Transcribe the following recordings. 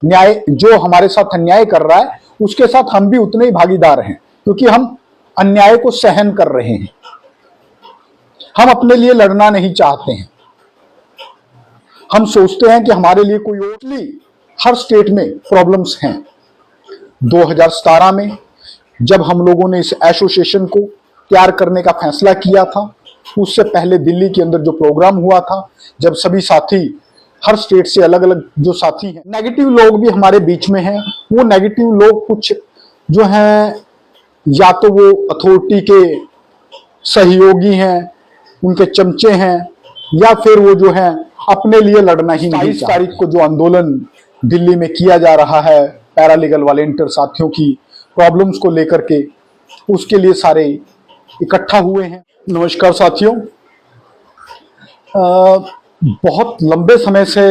न्याय जो हमारे साथ अन्याय कर रहा है उसके साथ हम भी उतने ही भागीदार हैं, क्योंकि हम अन्याय को सहन कर रहे हैं। हम अपने लिए लड़ना नहीं चाहते हैं। हम सोचते हैं कि हमारे लिए कोई और। हर स्टेट में प्रॉब्लम्स हैं। 2017 में जब हम लोगों ने इस एसोसिएशन को तैयार करने का फैसला किया था, उससे पहले दिल्ली के अंदर जो प्रोग्राम हुआ था, जब सभी साथी हर स्टेट से अलग अलग जो साथी हैं, नेगेटिव लोग भी हमारे बीच में हैं। वो नेगेटिव लोग कुछ जो हैं, या तो वो अथॉरिटी के सहयोगी हैं, उनके चमचे हैं, या फिर वो जो हैं अपने लिए लड़ना ही नहीं। 22 तारीख को जो आंदोलन दिल्ली में किया जा रहा है पैरालीगल वॉलंटियर साथियों की प्रॉब्लम्स को लेकर के, उसके लिए सारे इकट्ठा हुए हैं। नमस्कार साथियों, बहुत लंबे समय से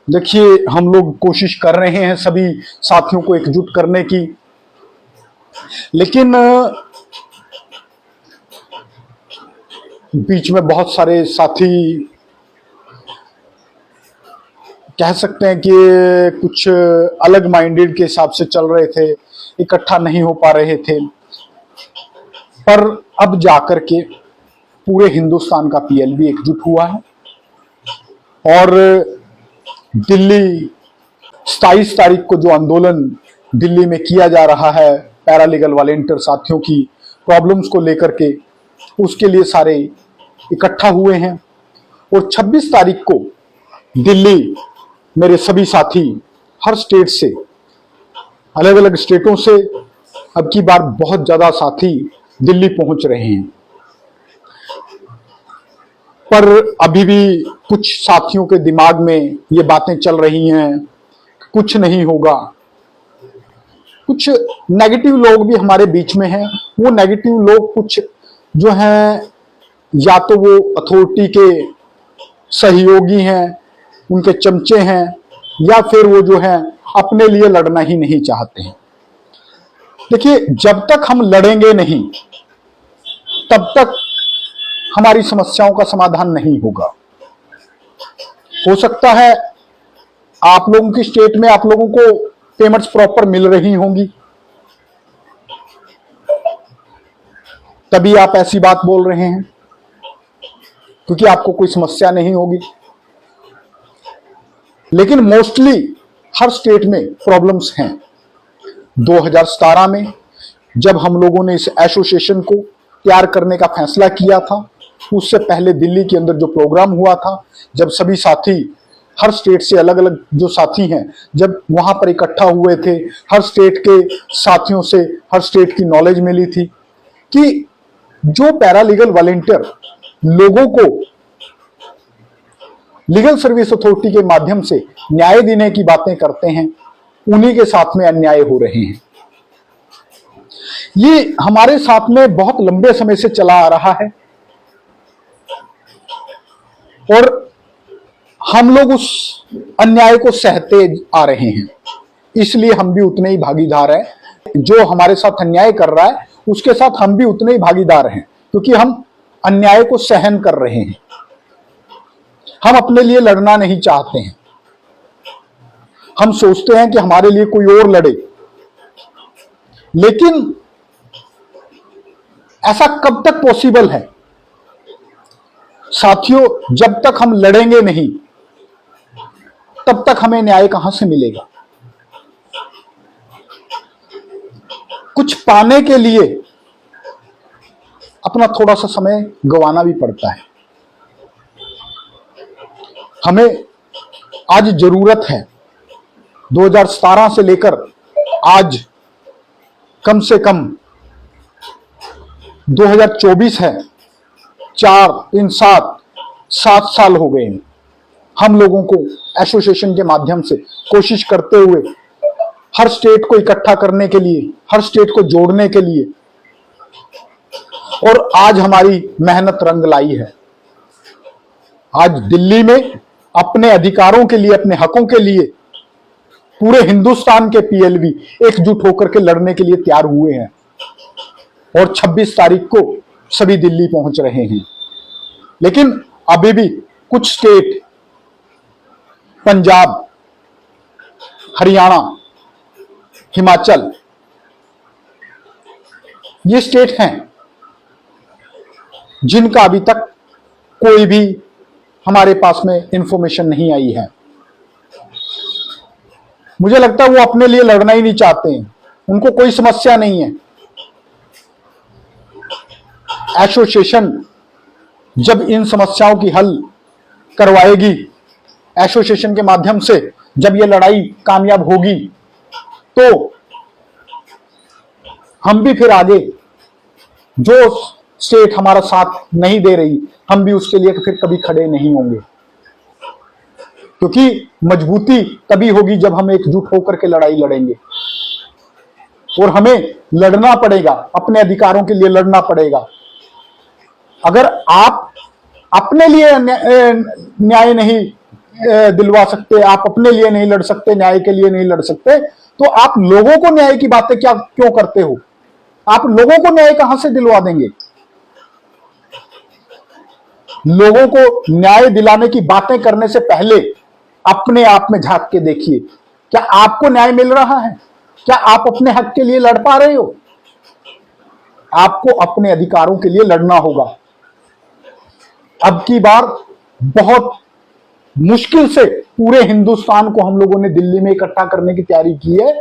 देखिए हम लोग कोशिश कर रहे हैं सभी साथियों को एकजुट करने की, लेकिन बीच में बहुत सारे साथी कह सकते हैं कि कुछ अलग माइंडेड के हिसाब से चल रहे थे, इकट्ठा नहीं हो पा रहे थे। पर अब जाकर के पूरे हिंदुस्तान का पीएलबी एकजुट हुआ है और दिल्ली 27 तारीख को जो आंदोलन दिल्ली में किया जा रहा है पैरालीगल वॉलंटियर साथियों की प्रॉब्लम्स को लेकर के, उसके लिए सारे इकट्ठा हुए हैं। और 26 तारीख को दिल्ली मेरे सभी साथी हर स्टेट से, अलग अलग स्टेटों से अब की बार बहुत ज्यादा साथी दिल्ली पहुंच रहे हैं। पर अभी भी कुछ साथियों के दिमाग में ये बातें चल रही हैं, कुछ नहीं होगा। कुछ नेगेटिव लोग भी हमारे बीच में हैं। वो नेगेटिव लोग कुछ जो हैं, या तो वो अथॉरिटी के सहयोगी हैं, उनके चमचे हैं, या फिर वो जो हैं अपने लिए लड़ना ही नहीं चाहते हैं। देखिए, जब तक हम लड़ेंगे नहीं तब तक हमारी समस्याओं का समाधान नहीं होगा। हो सकता है आप लोगों की स्टेट में आप लोगों को पेमेंट्स प्रॉपर मिल रही होंगी, तभी आप ऐसी बात बोल रहे हैं, क्योंकि आपको कोई समस्या नहीं होगी। लेकिन मोस्टली हर स्टेट में प्रॉब्लम्स हैं। 2017 में जब हम लोगों ने इस एसोसिएशन को तैयार करने का फैसला किया था, उससे पहले दिल्ली के अंदर जो प्रोग्राम हुआ था, जब सभी साथी हर स्टेट से अलग अलग जो साथी हैं, जब वहां पर इकट्ठा हुए थे, हर स्टेट के साथियों से हर स्टेट की नॉलेज मिली थी कि जो पैरालीगल वॉलंटियर लोगों को लीगल सर्विस अथॉरिटी के माध्यम से न्याय देने की बातें करते हैं, उन्हीं के साथ में अन्याय हो रहे हैं। ये हमारे साथ में बहुत लंबे समय से चला आ रहा है और हम लोग उस अन्याय को सहते आ रहे हैं। इसलिए हम भी उतने ही भागीदार हैं। जो हमारे साथ अन्याय कर रहा है उसके साथ हम भी उतने ही भागीदार हैं, क्योंकि हम अन्याय को सहन कर रहे हैं। हम अपने लिए लड़ना नहीं चाहते हैं। हम सोचते हैं कि हमारे लिए कोई और लड़े, लेकिन ऐसा कब तक पॉसिबल है साथियों? जब तक हम लड़ेंगे नहीं तब तक हमें न्याय कहां से मिलेगा? कुछ पाने के लिए अपना थोड़ा सा समय गंवाना भी पड़ता है। हमें आज जरूरत है 2017 से लेकर आज कम से कम 2024 है, 4 3 7 साल हो गए हैं हम लोगों को एसोसिएशन के माध्यम से कोशिश करते हुए हर स्टेट को इकट्ठा करने के लिए, हर स्टेट को जोड़ने के लिए, और आज हमारी मेहनत रंग लाई है। आज दिल्ली में अपने अधिकारों के लिए, अपने हकों के लिए पूरे हिंदुस्तान के पीएलबी एकजुट होकर के लड़ने के लिए तैयार हुए हैं और 26 तारीख को सभी दिल्ली पहुंच रहे हैं। लेकिन अभी भी कुछ स्टेट, पंजाब, हरियाणा, हिमाचल, ये स्टेट हैं जिनका अभी तक कोई भी हमारे पास में इंफॉर्मेशन नहीं आई है। मुझे लगता है वो अपने लिए लड़ना ही नहीं चाहते हैं, उनको कोई समस्या नहीं है। एसोसिएशन जब इन समस्याओं की हल करवाएगी, एसोसिएशन के माध्यम से जब ये लड़ाई कामयाब होगी, तो हम भी फिर आगे, जो स्टेट हमारा साथ नहीं दे रही, हम भी उसके लिए फिर कभी खड़े नहीं होंगे, क्योंकि मजबूती तभी होगी जब हम एकजुट होकर के लड़ाई लड़ेंगे। और हमें लड़ना पड़ेगा, अपने अधिकारों के लिए लड़ना पड़ेगा। अगर आप अपने लिए न्याय नहीं दिलवा सकते, आप अपने लिए नहीं लड़ सकते, न्याय के लिए नहीं लड़ सकते, तो आप लोगों को न्याय की बातें क्यों करते हो? आप लोगों को न्याय कहां से दिलवा देंगे? लोगों को न्याय दिलाने की बातें करने से पहले अपने आप में झांक के देखिए, क्या आपको न्याय मिल रहा है? क्या आप अपने हक के लिए लड़ पा रहे हो? आपको अपने अधिकारों के लिए लड़ना होगा। अब की बार बहुत मुश्किल से पूरे हिंदुस्तान को हम लोगों ने दिल्ली में इकट्ठा करने की तैयारी की है।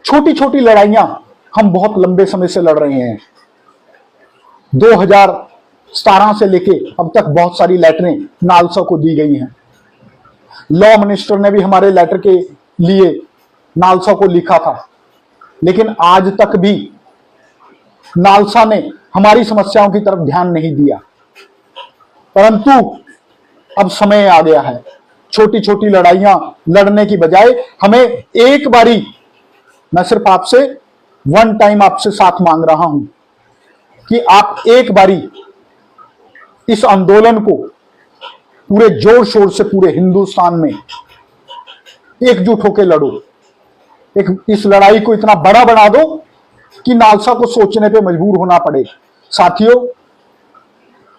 छोटी छोटी लड़ाइयां हम बहुत लंबे समय से लड़ रहे हैं। 2017 से लेके अब तक बहुत सारी लेटरें नालसा को दी गई हैं। लॉ मिनिस्टर ने भी हमारे लेटर के लिए नालसा को लिखा था, लेकिन आज तक भी नालसा ने हमारी समस्याओं की तरफ ध्यान नहीं दिया। परंतु अब समय आ गया है, छोटी छोटी लड़ाइयां लड़ने की बजाय हमें एक बारी, मैं सिर्फ आपसे वन टाइम आपसे साथ मांग रहा हूं कि आप एक बारी इस आंदोलन को पूरे जोर शोर से पूरे हिंदुस्तान में एकजुट होकर लड़ो। इस लड़ाई को इतना बड़ा बना दो कि नालसा को सोचने पे मजबूर होना पड़े। साथियों,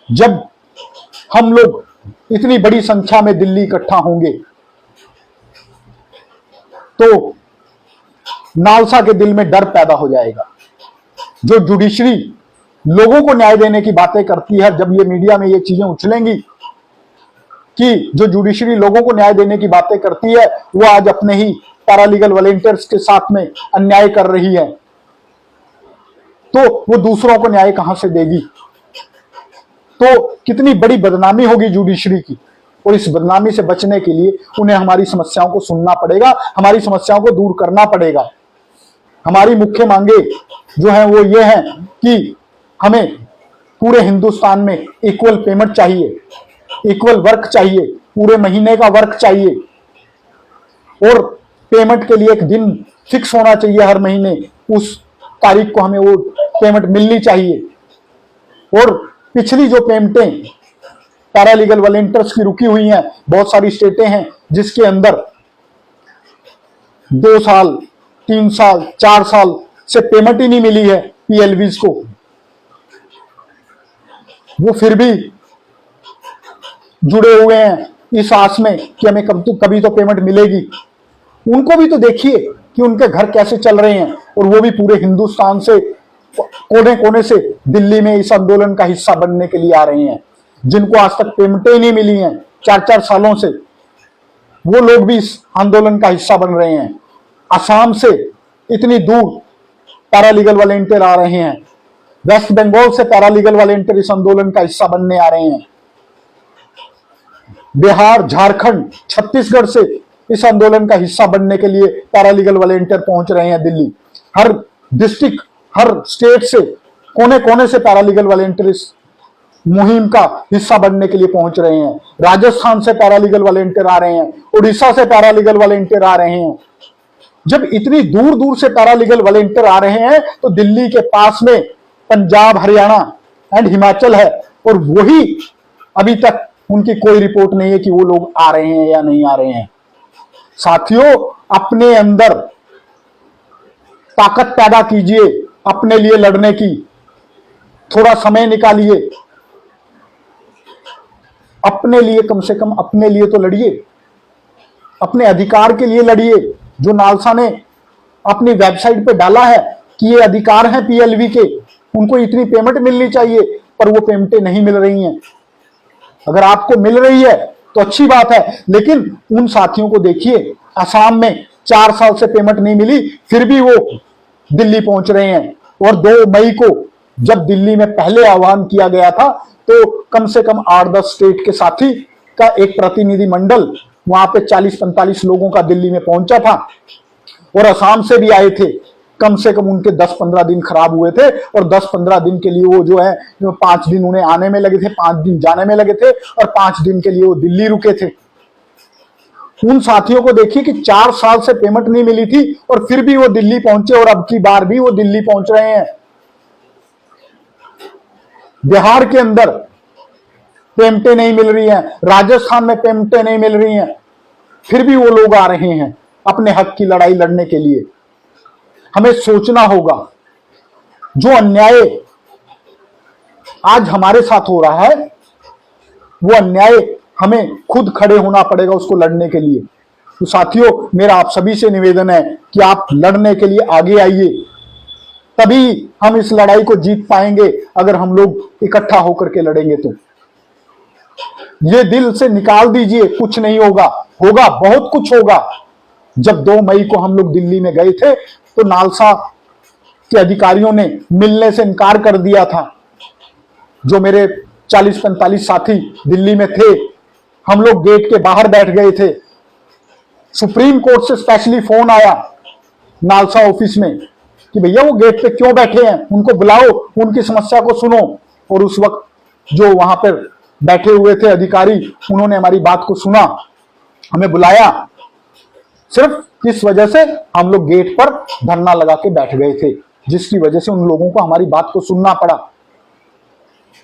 जब हम लोग इतनी बड़ी संख्या में दिल्ली इकट्ठा होंगे, तो नालसा के दिल में डर पैदा हो जाएगा। जो जुडिशरी लोगों को न्याय देने की बातें करती है, जब ये मीडिया में ये चीजें उछलेंगी कि जो जुडिशरी लोगों को न्याय देने की बातें करती है, वो आज अपने ही पैरालीगल वॉलंटियर्स के साथ में अन्याय कर रही है, तो वो दूसरों को न्याय कहां से देगी? तो कितनी बड़ी बदनामी होगी जुडिशरी की। और इस बदनामी से बचने के लिए उन्हें हमारी समस्याओं को सुनना पड़ेगा, हमारी समस्याओं को दूर करना पड़ेगा। हमारी मुख्य मांगे जो है वो ये है कि हमें पूरे हिंदुस्तान में इक्वल पेमेंट चाहिए, इक्वल वर्क चाहिए, पूरे महीने का वर्क चाहिए, और पेमेंट के लिए एक दिन फिक्स होना चाहिए हर महीने, उस तारीख को हमें वो पेमेंट मिलनी चाहिए। और पिछली जो पेमेंटें पैरालीगल वॉलंटियर्स की रुकी हुई हैं, बहुत सारी स्टेटें हैं जिसके अंदर 2 साल 3 साल 4 साल से पेमेंट ही नहीं मिली है पीएलवीज को, वो फिर भी जुड़े हुए हैं इस आस में कि हमें कभी तो पेमेंट मिलेगी। उनको भी तो देखिए कि उनके घर कैसे चल रहे हैं, और वो भी पूरे हिंदुस्तान से कोने कोने से दिल्ली में इस आंदोलन का हिस्सा बनने के लिए आ रहे हैं, जिनको आज तक पेमेंटें नहीं मिली हैं 4-4 सालों से, वो लोग भी इस आंदोलन का हिस्सा बन रहे हैं। असम से इतनी दूर पैरालीगल वॉलंटियर आ रहे हैं, वेस्ट बंगाल से पैरालीगल वॉलंटियर इस आंदोलन का हिस्सा बनने आ रहे हैं, बिहार, झारखंड, छत्तीसगढ़ से इस आंदोलन का हिस्सा बनने के लिए पैरालीगल वॉलंटियर पहुंच रहे हैं दिल्ली। हर डिस्ट्रिक्ट, हर स्टेट से, कोने कोने से पैरालीगल वॉलंटियर इस मुहिम का हिस्सा बनने के लिए पहुंच रहे हैं। राजस्थान से पैरालीगल वॉलंटियर आ रहे हैं, उड़ीसा से पैरालीगल वॉलंटियर आ रहे हैं। जब इतनी दूर दूर से पैरालीगल वॉलंटियर आ रहे हैं, तो दिल्ली के पास में पंजाब, हरियाणा एंड हिमाचल है, और वही अभी तक उनकी कोई रिपोर्ट नहीं है कि वो लोग आ रहे हैं या नहीं आ रहे हैं। साथियों, अपने अंदर ताकत पैदा कीजिए अपने लिए लड़ने की, थोड़ा समय निकालिए। अपने लिए, कम से कम अपने लिए तो लड़िए, अपने अधिकार के लिए लड़िए। जो नालसा ने अपनी वेबसाइट पे डाला है कि ये अधिकार हैं पीएलवी के, उनको इतनी पेमेंट मिलनी चाहिए, पर वो पेमेंटें नहीं मिल रही हैं। अगर आपको मिल रही है तो अच्छी बात है, लेकिन उन साथियों को देखिए, असम में 4 साल से पेमेंट नहीं मिली, फिर भी वो दिल्ली पहुंच रहे हैं। और 2 मई को जब दिल्ली में पहले आह्वान किया गया था, तो कम से कम 8-10 स्टेट के साथी का एक प्रतिनिधि मंडल वहां पे 40-45 लोगों का दिल्ली में पहुंचा था, और असम से भी आए थे। कम से कम उनके 10-15 दिन खराब हुए थे, और 10-15 दिन के लिए वो जो है 5 दिन उन्हें आने में लगे थे, 5 दिन जाने में लगे थे, और 5 दिन के लिए वो दिल्ली रुके थे। उन साथियों को देखिए कि 4 साल से पेमेंट नहीं मिली थी, और फिर भी वो दिल्ली पहुंचे, और अब की बार भी वो दिल्ली पहुंच रहे हैं। बिहार के अंदर पेमेंटें नहीं मिल रही हैं, राजस्थान में पेमेंटें नहीं मिल रही हैं, फिर भी वो लोग आ रहे हैं अपने हक की लड़ाई लड़ने के लिए। हमें सोचना होगा, जो अन्याय आज हमारे साथ हो रहा है, वो अन्याय हमें खुद खड़े होना पड़ेगा उसको लड़ने के लिए। तो साथियों, मेरा आप सभी से निवेदन है कि आप लड़ने के लिए आगे आइए, तभी हम इस लड़ाई को जीत पाएंगे। अगर हम लोग इकट्ठा होकर के लड़ेंगे तो ये दिल से निकाल दीजिए, कुछ नहीं होगा। होगा, बहुत कुछ होगा। जब 2 मई को हम लोग दिल्ली में गए थे, तो नालसा के अधिकारियों ने मिलने से इनकार कर दिया था। जो मेरे 40-45 साथी दिल्ली में थे, हम लोग गेट के बाहर बैठ गए थे। सुप्रीम कोर्ट से स्पेशली फोन आया नालसा ऑफिस में कि भैया वो गेट पे क्यों बैठे हैं, उनको बुलाओ, उनकी समस्या को सुनो। और उस वक्त जो वहां पर बैठे हुए थे अधिकारी, उन्होंने हमारी बात को सुना, हमें बुलाया। सिर्फ इस वजह से हम लोग गेट पर धरना लगा के बैठ गए थे, जिसकी वजह से उन लोगों को हमारी बात को सुनना पड़ा।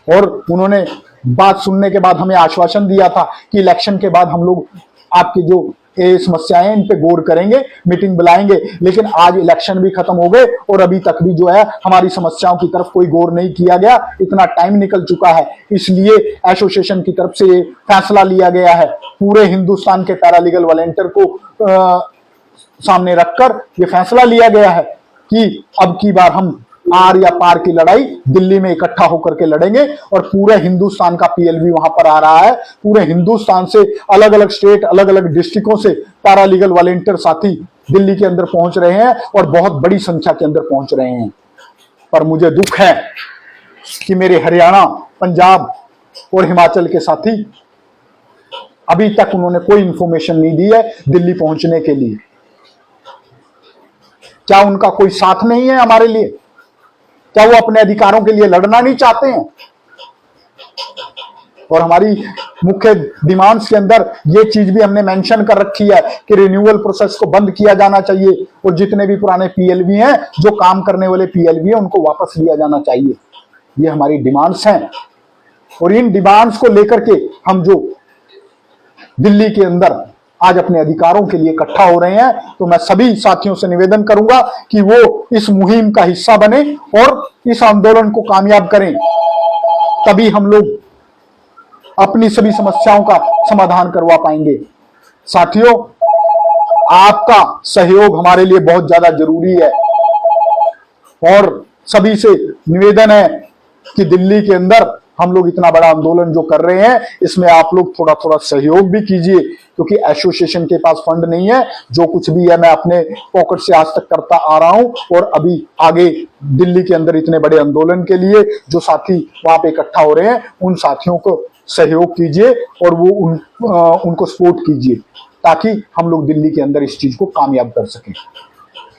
और उन्होंने बात सुनने के बाद हमें आश्वासन दिया था कि इलेक्शन के बाद हम लोग आपकी जो समस्याएं इन पे गौर करेंगे, मीटिंग बुलाएंगे। लेकिन आज इलेक्शन भी खत्म हो गए, और अभी तक भी जो है हमारी समस्याओं की तरफ कोई गौर नहीं किया गया। इतना टाइम निकल चुका है, इसलिए एसोसिएशन की तरफ से ये फैसला लिया गया है। पूरे हिंदुस्तान के पैरालीगल वॉलंटियर को सामने रखकर ये फैसला लिया गया है कि अब की बार हम आर या पार की लड़ाई दिल्ली में इकट्ठा होकर के लड़ेंगे। और पूरे हिंदुस्तान का पीएलवी वहां पर आ रहा है। पूरे हिंदुस्तान से अलग अलग स्टेट, अलग अलग डिस्ट्रिक्टों से पैरालीगल वॉलंटियर साथी दिल्ली के अंदर पहुंच रहे हैं, और बहुत बड़ी संख्या के अंदर पहुंच रहे हैं। पर मुझे दुख है कि मेरे हरियाणा, पंजाब और हिमाचल के साथी अभी तक उन्होंने कोई इंफॉर्मेशन नहीं दी है दिल्ली पहुंचने के लिए। क्या उनका कोई साथ नहीं है हमारे लिए? क्या वो अपने अधिकारों के लिए लड़ना नहीं चाहते हैं? और हमारी मुख्य डिमांड्स के अंदर ये चीज भी हमने मेंशन कर रखी है कि रिन्यूअल प्रोसेस को बंद किया जाना चाहिए, और जितने भी पुराने पीएलवी हैं, जो काम करने वाले पीएलवी हैं, उनको वापस लिया जाना चाहिए। ये हमारी डिमांड्स हैं, और इन डिमांड्स को लेकर के हम जो दिल्ली के अंदर आज अपने अधिकारों के लिए इकट्ठा हो रहे हैं, तो मैं सभी साथियों से निवेदन करूंगा कि वो इस मुहिम का हिस्सा बने और इस आंदोलन को कामयाब करें। तभी हम लोग अपनी सभी समस्याओं का समाधान करवा पाएंगे। साथियों, आपका सहयोग हमारे लिए बहुत ज्यादा जरूरी है, और सभी से निवेदन है कि दिल्ली के अंदर हम लोग इतना बड़ा आंदोलन जो कर रहे हैं, इसमें आप लोग थोड़ा थोड़ा सहयोग भी कीजिए, क्योंकि एसोसिएशन के पास फंड नहीं है। जो कुछ भी है मैं अपने पॉकेट से आज तक करता आ रहा हूं, और अभी आगे दिल्ली के अंदर इतने बड़े आंदोलन के लिए जो साथी वहां पे इकट्ठा हो रहे हैं, उन साथियों को सहयोग कीजिए, और वो उनको सपोर्ट कीजिए, ताकि हम लोग दिल्ली के अंदर इस चीज को कामयाब कर सकें।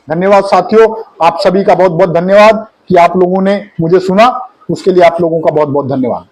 धन्यवाद साथियों, आप सभी का बहुत बहुत धन्यवाद कि आप लोगों ने मुझे सुना। उसके लिए आप लोगों का बहुत बहुत धन्यवाद।